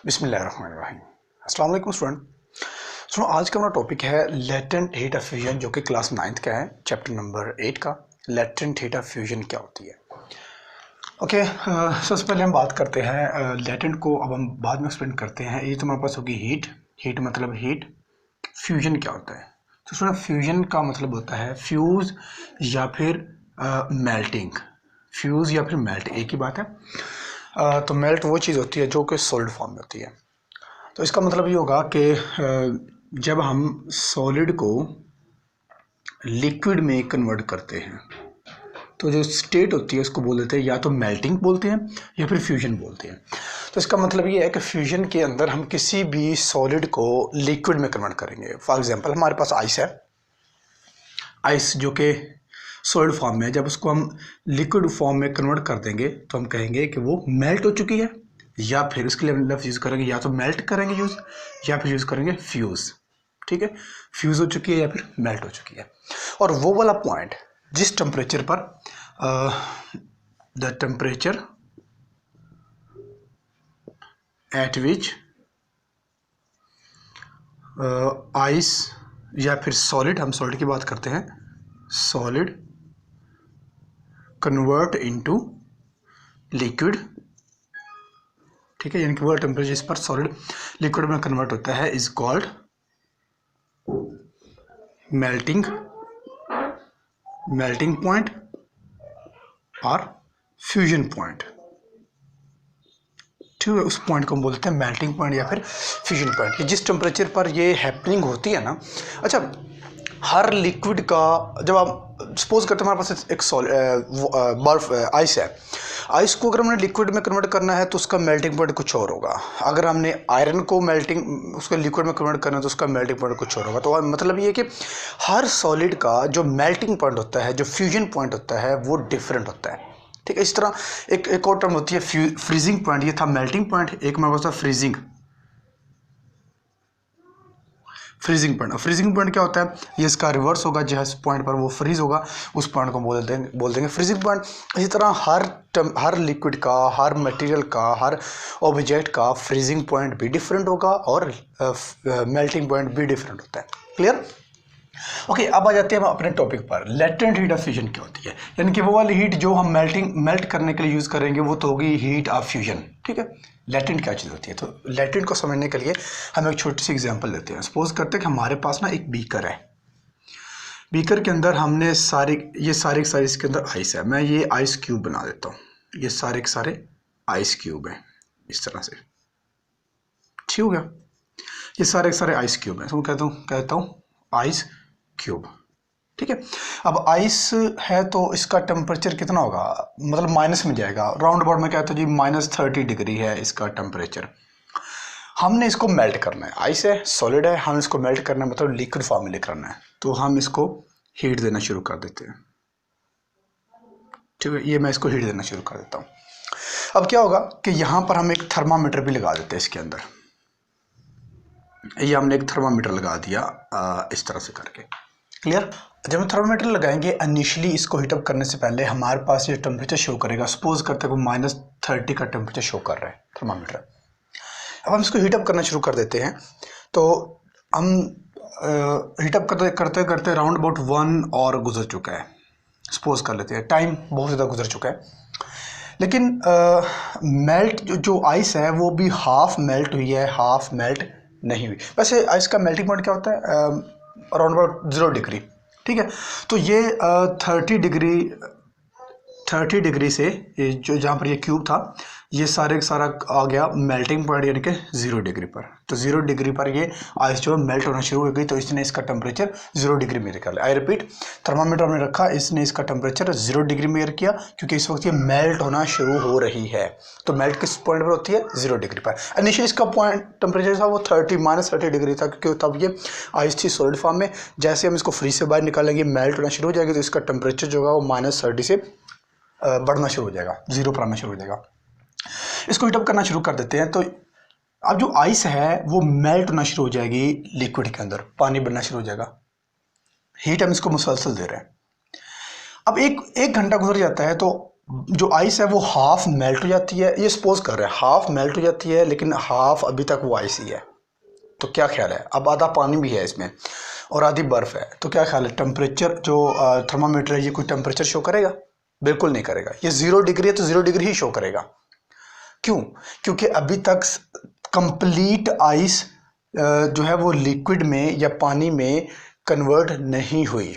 बिस्मिल्लाहिर्रहमानिर्रहीम। अस्सलाम वालेकुम स्टूडेंट। सुनो, आज का हमारा टॉपिक है लेटेंट हीट ऑफ फ्यूजन, जो कि क्लास 9th का है, चैप्टर नंबर 8 का। लेटेंट हीट ऑफ फ्यूजन क्या होती है? ओके, सबसे पहले हम बात करते हैं लेटेंट को। अब हम बाद में एक्सप्लेन करते हैं। ये तो हमारे पास होगी हीट। हीट मतलब हीट। फ्यूजन क्या होता है? तो सुनो, फ्यूजन का मतलब होता है फ्यूज या फिर मेल्टिंग। फ्यूज या फिर मेल्ट एक ही बात है। तो मेल्ट वो चीज़ होती है जो कि सॉलिड फॉर्म में होती है। तो इसका मतलब ये होगा कि जब हम सॉलिड को लिक्विड में कन्वर्ट करते हैं तो जो स्टेट होती है उसको बोल देते हैं, या तो मेल्टिंग बोलते हैं या फिर फ्यूजन बोलते हैं। तो इसका मतलब ये है कि फ्यूजन के अंदर हम किसी भी सॉलिड को लिक्विड में कन्वर्ट करेंगे। फॉर एग्जांपल, हमारे पास आइस है। आइस जो कि सॉलिड फॉर्म में है, जब उसको हम लिक्विड फॉर्म में कन्वर्ट कर देंगे तो हम कहेंगे कि वो मेल्ट हो चुकी है। या फिर उसके लिए हम लफ्ज़ यूज़ करेंगे, या तो मेल्ट करेंगे यूज़, या फिर यूज़ करेंगे फ्यूज़। ठीक है, फ्यूज़ हो चुकी है या फिर मेल्ट हो चुकी है। और वो वाला पॉइंट जिस टेम्परेचर पर the temperature at which ice या फिर सॉलिड, हम सॉलिड की बात करते हैं, सॉलिड कन्वर्ट इनटू लिक्विड। ठीक है, यानी कि वो टेम्परेचर जिस पर सॉलिड लिक्विड में कन्वर्ट होता है इज कॉल्ड मेल्टिंग पॉइंट और फ्यूजन पॉइंट। ठीक है, उस पॉइंट को हम बोलते हैं मेल्टिंग पॉइंट या फिर फ्यूजन पॉइंट। जिस टेम्परेचर पर ये हैपनिंग होती है ना। अच्छा, हर लिक्विड का, जब आप सपोज करते हैं हमारे पास एक बर्फ आइस है। आइस को अगर हमने लिक्विड में कन्वर्ट करना है तो उसका मेल्टिंग पॉइंट कुछ और होगा। अगर हमने आयरन को उसको लिक्विड में कन्वर्ट करना है तो उसका मेल्टिंग पॉइंट कुछ और होगा। तो मतलब ये कि हर सॉलिड का जो मेल्टिंग पॉइंट होता है, जो फ्यूजन पॉइंट होता है, वो डिफरेंट होता है। ठीक है, इस तरह एक और टर्म होती है फ्रीजिंग पॉइंट। ये था मेल्टिंग पॉइंट, एक हमारे पास था फ्रीजिंग पॉइंट। फ्रीजिंग पॉइंट क्या होता है? ये इसका रिवर्स होगा, जिस पॉइंट पर वो फ्रीज होगा उस पॉइंट को बोल देंगे फ्रीजिंग पॉइंट। इसी तरह हर लिक्विड का, हर मटेरियल का, हर ऑब्जेक्ट का फ्रीजिंग पॉइंट भी डिफरेंट होगा और मेल्टिंग पॉइंट भी डिफरेंट होता है। क्लियर? ओके, अब आ जाते हैं हम अपने टॉपिक पर। लेटेंट हीट ऑफ फ्यूजन क्या होती है? यानी कि वो वाली हीट जो हम मेल्ट करने के लिए यूज़ करेंगे वो तो होगी हीट ऑफ फ्यूजन। ठीक है, लेटेंट क्या चीज़ होती है? तो लेटेंट को समझने के लिए हम एक छोटी सी एग्जांपल लेते हैं। सपोज करते हैं कि हमारे पास ना एक बीकर है। बीकर के अंदर हमने ये सारे इसके अंदर आइस है। मैं ये आइस क्यूब बना देता हूँ। ये सारे आइस क्यूब हैं इस तरह से। ठीक हो गया? ये सारे आइस क्यूब हैं। तो मैं कहता हूँ आइस क्यूब। ठीक है, अब आइस है तो इसका टेम्परेचर कितना होगा? मतलब माइनस में जाएगा। राउंड अबाउट में कहता हूँ जी -30 डिग्री है इसका टेम्परेचर। हमने इसको मेल्ट करना है। आइस है, सॉलिड है, हम इसको मेल्ट करना है, मतलब लिक्विड फॉर्म में लेकर आना है। तो हम इसको हीट देना शुरू कर देते हैं। ठीक है, ये मैं इसको हीट देना शुरू कर देता हूँ। अब क्या होगा कि यहाँ पर हम एक थर्मामीटर भी लगा देते हैं इसके अंदर। ये हमने एक थर्मामीटर लगा दिया इस तरह से करके। क्लियर? जब हम थर्मामीटर लगाएंगे, इनिशियली इसको हीटअप करने से पहले हमारे पास ये टेम्परेचर शो करेगा। सपोज करते हैं -30 का टेम्परेचर शो कर रहा है थर्मामीटर। अब हम इसको हीटअप करना शुरू कर देते हैं। तो हम हीटअप करते करते राउंड अबाउट 1 और गुजर चुका है। सपोज कर लेते हैं, टाइम बहुत ज़्यादा गुजर चुका है। लेकिन मेल्ट जो आइस है वो भी हाफ मेल्ट हुई है, हाफ मेल्ट नहीं हुई। वैसे आइस का मेल्टिंग पॉइंट क्या होता है? Around about 0 degree. ठीक है, तो ये 30 डिग्री से जो जहाँ पर ये क्यूब था, ये सारा आ गया मेल्टिंग पॉइंट, यानी कि 0 डिग्री पर। तो 0 डिग्री पर ये आइस जो है मेल्ट होना शुरू हो गई। तो इसने इसका टेम्परेचर 0 डिग्री में कर लिया। आई रिपीट, थर्मामीटर में रखा, इसने इसका टेम्परेचर 0 डिग्री में किया, क्योंकि इस वक्त ये मेल्ट होना शुरू हो रही है। तो मेल्ट किस पॉइंट पर होती है? 0 डिग्री पर। इनिशियली इसका पॉइंट टेम्परेचर था वो -30 डिग्री था, क्योंकि तब ये आइस थी सॉलिड फॉर्म में। जैसे हम इसको फ्रीज से बाहर निकालेंगे, मेल्ट होना शुरू हो जाएगी, तो इसका टेम्परेचर जो होगा वो -30 से बढ़ना शुरू हो जाएगा, 0 पर आना शुरू हो जाएगा। इसको हीटअप करना शुरू कर देते हैं। तो अब जो आइस है वो मेल्ट होना शुरू हो जाएगी लिक्विड के अंदर, पानी बनना शुरू हो जाएगा। हीट हम इसको मुसलसल दे रहे हैं। अब एक घंटा गुजर जाता है तो जो आइस है वो हाफ मेल्ट हो जाती है, ये सपोज कर रहे हैं हाफ मेल्ट हो जाती है, लेकिन हाफ अभी तक वो आइस ही है। तो क्या ख्याल है, अब आधा पानी भी है इसमें और आधी बर्फ़ है, तो क्या ख्याल है टेम्परेचर जो थर्मामीटर है ये कोई टेम्परेचर शो करेगा? बिल्कुल नहीं करेगा। ये 0 डिग्री है तो 0 डिग्री ही शो करेगा। क्यों? क्योंकि अभी तक कंप्लीट आइस जो है वो लिक्विड में या पानी में कन्वर्ट नहीं हुई,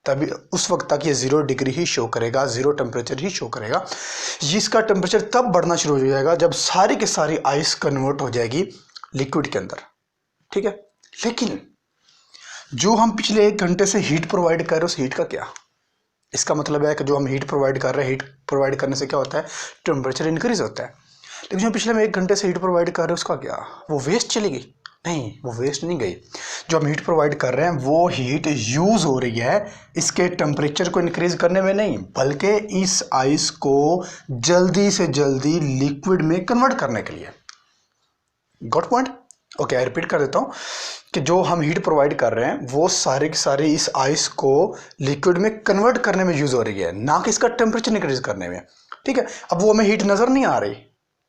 तभी उस वक्त तक ये 0 डिग्री ही शो करेगा, 0 टेम्परेचर ही शो करेगा। इसका टेम्परेचर तब बढ़ना शुरू हो जाएगा जब सारी की सारी आइस कन्वर्ट हो जाएगी लिक्विड के अंदर, ठीक है। लेकिन जो हम पिछले 1 घंटे से हीट प्रोवाइड कर रहे हैं उस हीट का क्या? इसका मतलब है कि जो हम हीट प्रोवाइड कर रहे हैं, हीट प्रोवाइड करने से क्या होता है, टेम्परेचर इंक्रीज होता है। लेकिन जो पिछले हम 1 घंटे से हीट प्रोवाइड कर रहे हैं उसका क्या? वो वेस्ट चली गई? नहीं, वो वेस्ट नहीं गई। जो हम हीट प्रोवाइड कर रहे हैं वो हीट यूज़ हो रही है इसके टेम्परेचर को इंक्रीज करने में नहीं, बल्कि इस आइस को जल्दी से जल्दी लिक्विड में कन्वर्ट करने के लिए। Got point? Okay, I repeat कर देता हूँ कि जो हम हीट प्रोवाइड कर रहे हैं वो सारे के सारे इस आइस को लिक्विड में कन्वर्ट करने में यूज़ हो रही है, ना कि इसका टेम्परेचर इंक्रीज करने में, ठीक है। अब वो हमें हीट नज़र नहीं आ रही,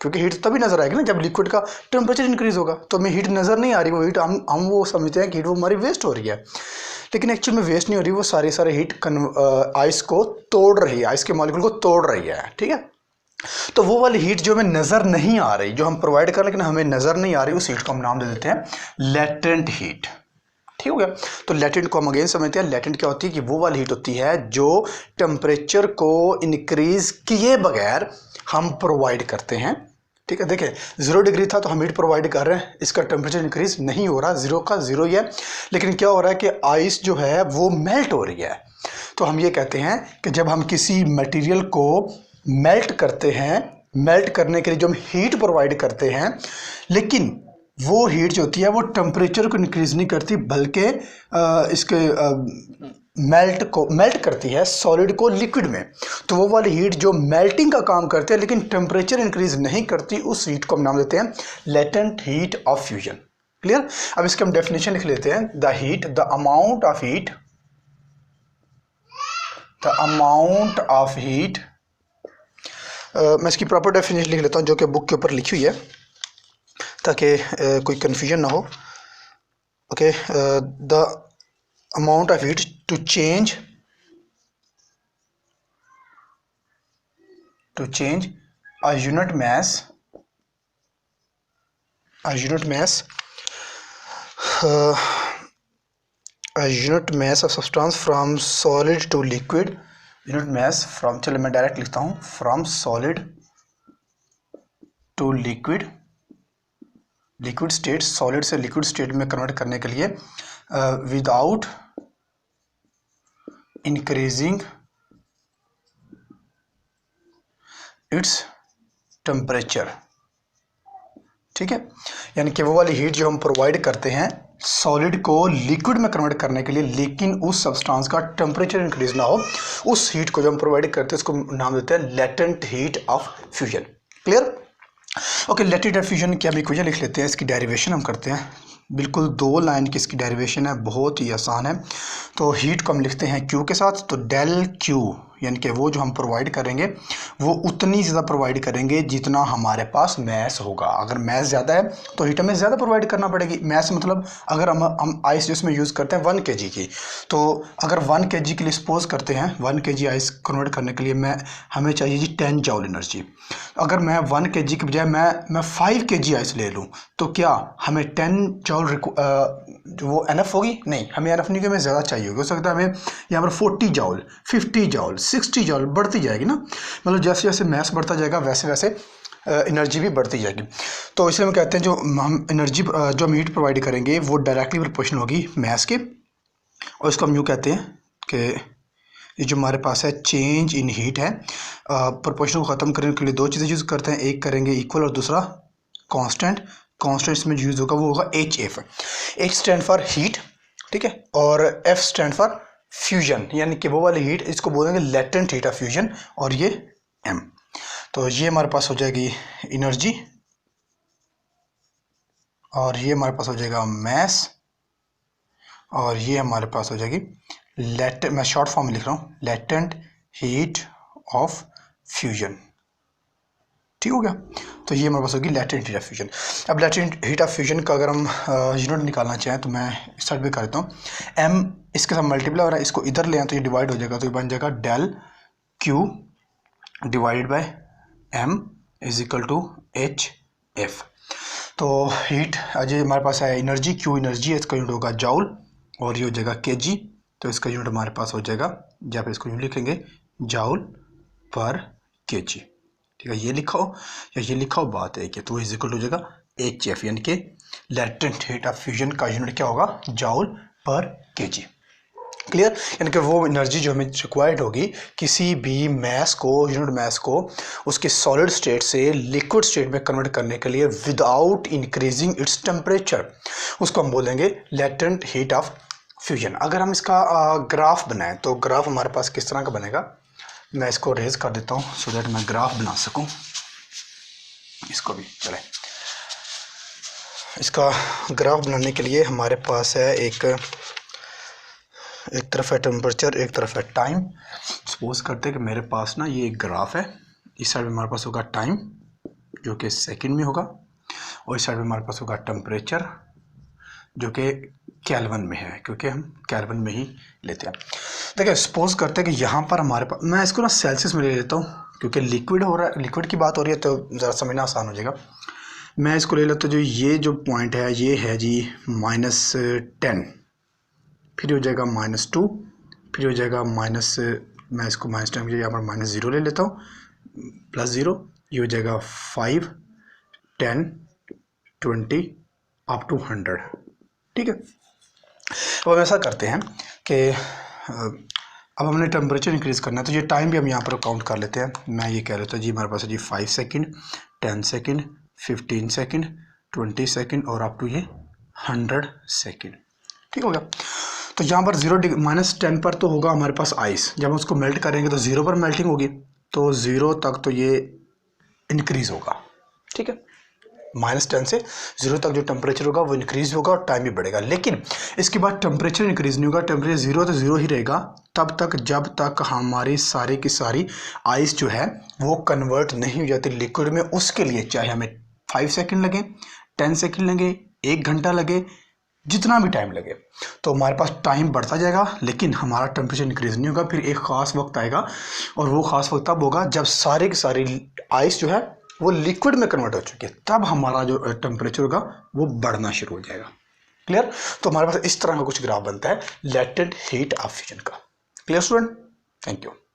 क्योंकि हीट तभी नज़र आएगी ना जब लिक्विड का टेम्परेचर इंक्रीज होगा। तो हमें हीट नज़र नहीं आ रही, वो हीट हम वो समझते हैं कि हीट वो हमारी वेस्ट हो रही है, लेकिन एक्चुअल में वेस्ट नहीं हो रही, वो सारे हीट आइस को तोड़ रही है, आइस के मॉलिक्यूल को तोड़ रही है, ठीक है। तो वो वाली हीट जो हमें नज़र नहीं आ रही, जो हम प्रोवाइड कर रहे हैं लेकिन हमें नज़र नहीं आ रही, उस हीट को हम नाम दे देते हैं लेटेंट हीट, ठीक हो गया। तो लेटेंट को हम अगेन समझते हैं। लेटेंट क्या होती है कि वो वाली हीट होती है जो टेम्परेचर को इंक्रीज किए बगैर हम प्रोवाइड करते हैं, ठीक है। देखिए 0 डिग्री था तो हम हीट प्रोवाइड कर रहे हैं, इसका टेम्परेचर इंक्रीज नहीं हो रहा, 0 का 0 ही है, लेकिन क्या हो रहा है कि आइस जो है वो मेल्ट हो रही है। तो हम ये कहते हैं कि जब हम किसी मटेरियल को मेल्ट करते हैं, मेल्ट करने के लिए जो हम हीट प्रोवाइड करते हैं, लेकिन वो हीट जो होती है वो टेम्परेचर को इंक्रीज नहीं करती, बल्कि इसके मेल्ट करती है सॉलिड को लिक्विड में। तो वो वाली हीट जो मेल्टिंग का काम करती है लेकिन टेम्परेचर इंक्रीज नहीं करती, उस हीट को हम नाम देते हैं latent heat of fusion. Clear? अब इसके हम डेफिनेशन लिख लेते हैं। The heat, the amount of heat, the amount of heat, मैं इसकी प्रॉपर डेफिनेशन लिख लेता हूँ जो कि बुक के ऊपर लिखी हुई है ताकि कोई कन्फ्यूजन ना हो। Okay, the amount of heat to change a unit mass, a unit mass of substance from solid to liquid, unit mass from, चलो मैं डायरेक्ट लिखता हूँ, from solid to liquid, liquid state solid से liquid state में convert करने के लिए without increasing its temperature, ठीक है। यानी कि वो वाली हीट जो हम प्रोवाइड करते हैं सॉलिड को लिक्विड में कन्वर्ट करने के लिए, लेकिन उस सब्सटेंस का टेम्परेचर इंक्रीज ना हो, उस हीट को जो हम प्रोवाइड करते हैं उसको नाम देते हैं latent heat of fusion. Clear? Okay, latent heat fusion की हम इक्वेशन लिख लेते हैं, इसकी डेरिवेशन हम करते हैं। बिल्कुल 2 लाइन की इसकी डेरिवेशन है, बहुत ही आसान है। तो हीट को हम लिखते हैं क्यू के साथ, तो डेल क्यू यानी कि वो जो हम प्रोवाइड करेंगे वो उतनी ज़्यादा प्रोवाइड करेंगे जितना हमारे पास मैस होगा। अगर मैस ज़्यादा है तो हीट हमें ज़्यादा प्रोवाइड करना पड़ेगी। मैस मतलब अगर हम आइस जिसमें यूज़ करते हैं 1 kg की, तो अगर 1 kg के लिए सपोज करते हैं 1 kg आइस कन्वर्ट करने के लिए हमें चाहिए जी 10 जॉल एनर्जी। अगर मैं 1 kg के बजाय मैं 5 kg आइस ले लूँ तो क्या हमें 10 जॉल जो वो एनफ होगी? नहीं, हमें एनफ नहीं, हमें ज़्यादा चाहिए होगी। हो सकता है हमें यहाँ पर 40 जॉल, 50 जॉल, 60 जॉल बढ़ती जाएगी ना, मतलब जैसे जैसे मैस बढ़ता जाएगा वैसे वैसे एनर्जी भी बढ़ती जाएगी। तो इसलिए हम कहते हैं जो हम एनर्जी जो हम हीट प्रोवाइड करेंगे वो डायरेक्टली प्रोपोर्शनल होगी मैस के, और इसको हम यूँ कहते हैं कि ये जो हमारे पास है चेंज इन हीट है। प्रोपोर्शन को ख़त्म करने के लिए 2 चीज़ें यूज़ करते हैं, एक करेंगे इक्वल और दूसरा कांस्टेंट। कांस्टेंट इसमें यूज़ होगा वो होगा H F. H stand for heat, ठीक है, और एफ स्टैंड फॉर फ्यूजन, यानी कि वो वाली हीट, इसको बोलेंगे लेटेंट हीट ऑफ फ्यूजन, और ये एम। तो ये हमारे पास हो जाएगी एनर्जी, और ये हमारे पास हो जाएगा मैस, और ये हमारे पास हो जाएगी मैं शॉर्ट फॉर्म में लिख रहा हूँ, लेटेंट हीट ऑफ फ्यूजन। ठीक हो गया। तो ये हमारे पास होगी लैटेंट हीट ऑफ फ्यूजन। अब लैटेंट हीट ऑफ फ्यूजन का अगर हम यूनिट निकालना चाहें तो मैं स्टार्ट भी कर देता हूँ। m इसके साथ मल्टीप्लाई हो रहा है, इसको इधर ले आए तो ये डिवाइड हो जाएगा, तो ये बन जाएगा del Q divided by m is equal to H F. तो हीट आज हमारे पास है एनर्जी, Q एनर्जी है, इसका यूनिट होगा जाउल और ये हो जाएगा kg। तो इसका यूनिट हमारे पास हो जाएगा, या फिर इसको यूँ लिखेंगे जाउल पर kg। ठीक है, ये लिखा हो या ये लिखा हो बात है कि तो इज इक्वल हो जाएगा एच एफ, यानी कि लैटेंट हीट ऑफ फ्यूजन का यूनिट क्या होगा, जाउल पर केजी। क्लियर, यानी कि वो एनर्जी जो हमें रिक्वायर्ड होगी किसी भी मैस को, यूनिट मैस को उसके सॉलिड स्टेट से लिक्विड स्टेट में कन्वर्ट करने के लिए विदाउट इंक्रीजिंग इट्स टेम्परेचर, उसको हम बोलेंगे लैटेंट हीट ऑफ फ्यूजन। अगर हम इसका ग्राफ बनाएं तो ग्राफ हमारे पास किस तरह का बनेगा, मैं इसको रेज कर देता हूँ सो दैट मैं ग्राफ बना सकूँ। इसको भी चले, इसका ग्राफ बनाने के लिए हमारे पास है एक तरफ है टेम्परेचर, एक तरफ है टाइम। सपोज करते हैं कि मेरे पास ना ये एक ग्राफ है, इस साइड में हमारे पास होगा टाइम जो कि सेकंड में होगा, और इस साइड में हमारे पास होगा टेम्परेचर जो कि केल्विन में है, क्योंकि हम केल्विन में ही लेते हैं। देखिए सपोज करते हैं कि यहाँ पर हमारे पास, मैं इसको ना सेल्सियस में ले लेता हूँ क्योंकि लिक्विड हो रहा है, लिक्विड की बात हो रही है तो ज़रा समझना आसान हो जाएगा। मैं इसको ले लेता हूँ, जो ये जो पॉइंट है ये है जी -10, फिर हो जाएगा -2, फिर हो जाएगा माइनस, मैं इसको -10 के यहाँ पर -0 ले लेता हूँ, +0, ये हो जाएगा 5, 10, 20 अप टू 100। ठीक है, अब हम ऐसा करते हैं कि अब हमने टेम्परेचर इंक्रीज़ करना है तो ये टाइम भी हम यहाँ पर काउंट कर लेते हैं। मैं ये कह लेता हूँ जी हमारे पास है जी 5 सेकंड, 10 सेकंड, 15 सेकंड, 20 सेकंड और अप टू ये 100 सेकंड। ठीक हो गया। तो यहाँ पर -10 पर तो होगा हमारे पास आइस, जब हम उसको मेल्ट करेंगे तो 0 पर मेल्टिंग होगी, तो 0 तक तो ये इंक्रीज़ होगा। ठीक है, -10 से 0 तक जो टेम्परेचर होगा वो इंक्रीज होगा और टाइम भी बढ़ेगा। लेकिन इसके बाद टेम्परेचर इंक्रीज नहीं होगा, टेम्परेचर 0 तो 0 ही रहेगा तब तक जब तक हमारी सारी की सारी आइस जो है वो कन्वर्ट नहीं हो जाती लिक्विड में। उसके लिए चाहे हमें 5 सेकंड लगे, 10 सेकंड लगे, 1 घंटा लगे, जितना भी टाइम लगे, तो हमारे पास टाइम बढ़ता जाएगा लेकिन हमारा टेम्परेचर इंक्रीज नहीं होगा। फिर एक ख़ास वक्त आएगा और वो ख़ास वक्त तब होगा जब सारी की सारी आइस जो है वो लिक्विड में कन्वर्ट हो चुकी है, तब हमारा जो टेम्परेचर होगा वो बढ़ना शुरू हो जाएगा। क्लियर, तो हमारे पास इस तरह का कुछ ग्राफ बनता है लैटेंट हीट ऑफ फ्यूजन का। Clear student, thank you.